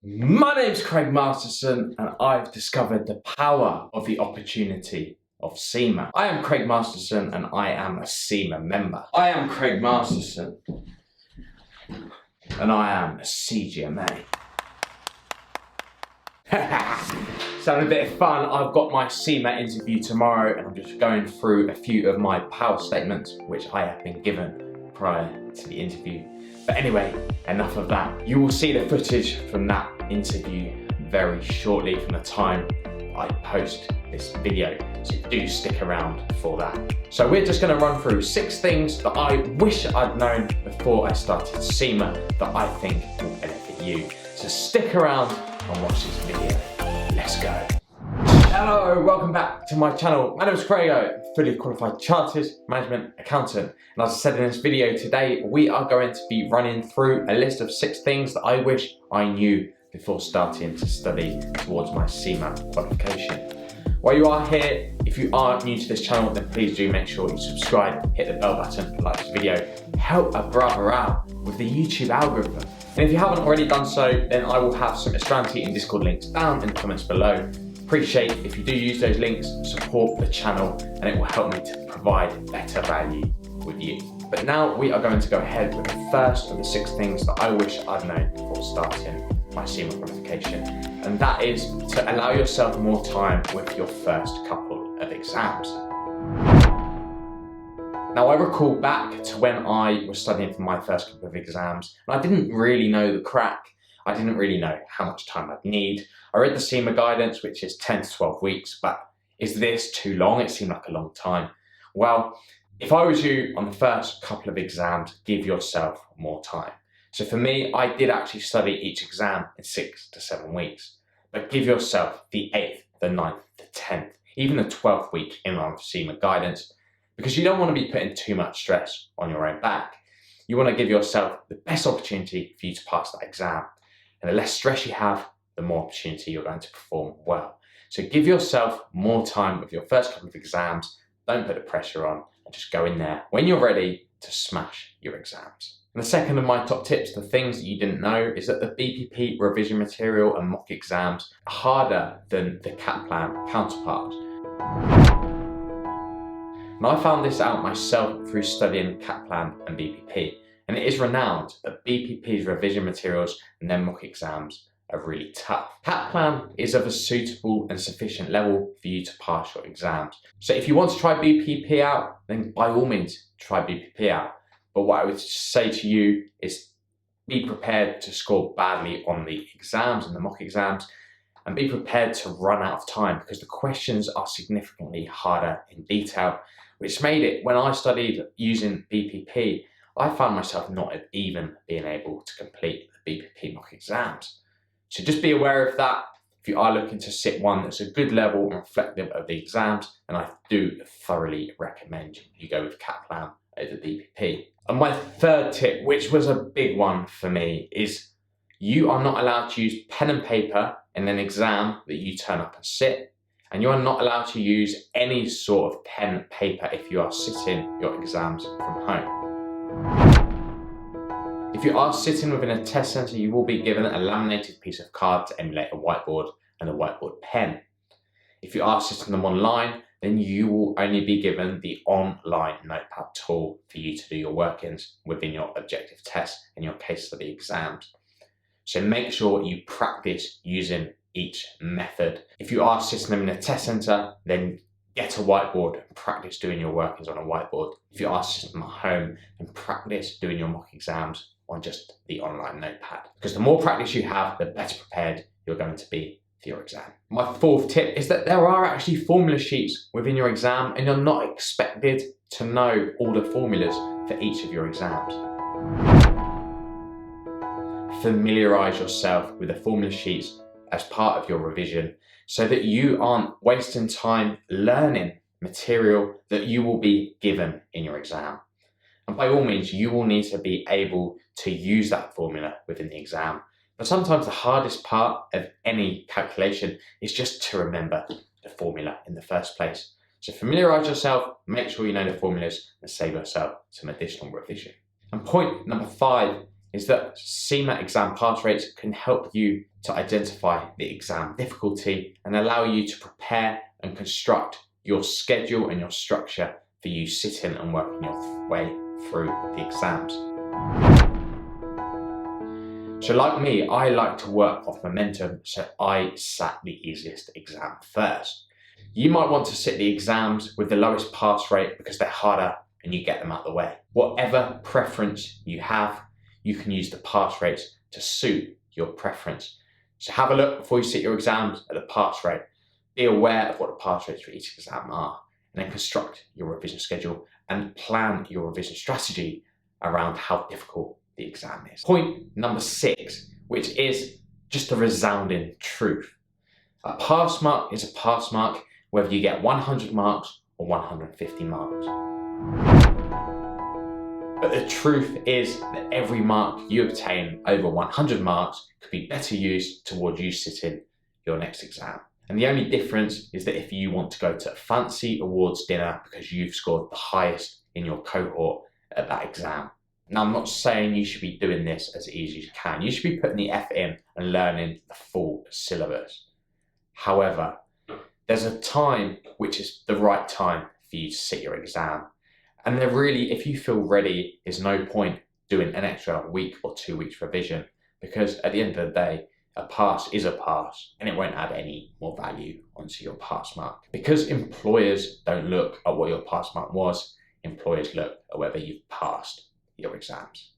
My name's Craig Masterson and I've discovered the power of the opportunity of CIMA. I am Craig Masterson and I am a CIMA member. I am Craig Masterson and I am a CGMA. So having a bit of fun, I've got my CIMA interview tomorrow and I'm just going through a few of my power statements which I have been given prior to the interview. But anyway, enough of that. You will see the footage from that interview very shortly from the time I post this video, so do stick around for that. So we're just going to run through 6 things that I wish I'd known before I started CIMA that I think will benefit you. So stick around and watch this video. Let's go. Hello, welcome back to my channel. My name is CRAIGO, fully qualified chartered management accountant. And as I said in this video today, we are going to be running through a list of 6 things that I wish I knew before starting to study towards my CIMA qualification. While you are here, if you are new to this channel, then please do make sure you subscribe, hit the bell button, like this video, help a brother out with the YouTube algorithm. And if you haven't already done so, then I will have some Studying and Discord links down in the comments below. Appreciate if you do use those links, support the channel, and it will help me to provide better value with you. But now we are going to go ahead with the first of the 6 things that I wish I'd known before starting my CIMA qualification, and that is to allow yourself more time with your first couple of exams. Now I recall back to when I was studying for my first couple of exams, and I didn't really know the crack. I didn't really know how much time I'd need. I read the CIMA guidance, which is 10 to 12 weeks, but is this too long? It seemed like a long time. Well, if I was you on the first couple of exams, give yourself more time. So for me, I did actually study each exam in 6 to 7 weeks, but give yourself the 8th, the 9th, the 10th, even the 12th week in line with CIMA guidance, because you don't want to be putting too much stress on your own back. You want to give yourself the best opportunity for you to pass that exam. And the less stress you have, the more opportunity you're going to perform well. So give yourself more time with your first couple of exams. Don't put the pressure on and just go in there when you're ready to smash your exams. And the second of my top tips, the things that you didn't know, is that the BPP revision material and mock exams are harder than the Kaplan counterparts. And I found this out myself through studying Kaplan and BPP. And it is renowned that BPP's revision materials and their mock exams are really tough. Kaplan is of a suitable and sufficient level for you to pass your exams. So if you want to try BPP out, then by all means try BPP out. But what I would say to you is be prepared to score badly on the exams and the mock exams, and be prepared to run out of time because the questions are significantly harder in detail, which made it, when I studied using BPP, I found myself not even being able to complete the BPP mock exams. So just be aware of that. If you are looking to sit one that's a good level and reflective of the exams, then I do thoroughly recommend you go with Kaplan over BPP. And my third tip, which was a big one for me, is you are not allowed to use pen and paper in an exam that you turn up and sit. And you are not allowed to use any sort of pen and paper if you are sitting your exams from home. If you are sitting within a test centre, you will be given a laminated piece of card to emulate a whiteboard and a whiteboard pen. If you are sitting them online, then you will only be given the online notepad tool for you to do your workings within your objective test and your case study exams. So make sure you practice using each method. If you are sitting them in a test centre, then get a whiteboard and practice doing your workings on a whiteboard. If you are sitting at home, then practice doing your mock exams on just the online notepad. Because the more practice you have, the better prepared you're going to be for your exam. My 4th tip is that there are actually formula sheets within your exam and you're not expected to know all the formulas for each of your exams. Familiarise yourself with the formula sheets as part of your revision so that you aren't wasting time learning material that you will be given in your exam. And by all means, you will need to be able to use that formula within the exam. But sometimes the hardest part of any calculation is just to remember the formula in the first place. So familiarise yourself, make sure you know the formulas, and save yourself some additional revision. And point number 5 is that CIMA exam pass rates can help you to identify the exam difficulty and allow you to prepare and construct your schedule and your structure for you sitting and working your way through the exams. So like me, I like to work off momentum, so I sat the easiest exam first. You might want to sit the exams with the lowest pass rate because they're harder and you get them out of the way. Whatever preference you have, you can use the pass rates to suit your preference. So have a look before you sit your exams at the pass rate. Be aware of what the pass rates for each exam are, and then construct your revision schedule and plan your revision strategy around how difficult the exam is. Point number 6, which is just a resounding truth. A pass mark is a pass mark, whether you get 100 marks or 150 marks. But the truth is that every mark you obtain over 100 marks could be better used towards you sitting your next exam. And the only difference is that if you want to go to a fancy awards dinner because you've scored the highest in your cohort at that exam. Now, I'm not saying you should be doing this as easy as you can. You should be putting the effort in and learning the full syllabus. However, there's a time which is the right time for you to sit your exam. And there really, if you feel ready, there's no point doing an extra week or 2 weeks revision, because at the end of the day, a pass is a pass and it won't add any more value onto your pass mark. Because employers don't look at what your pass mark was, employers look at whether you've passed your exams.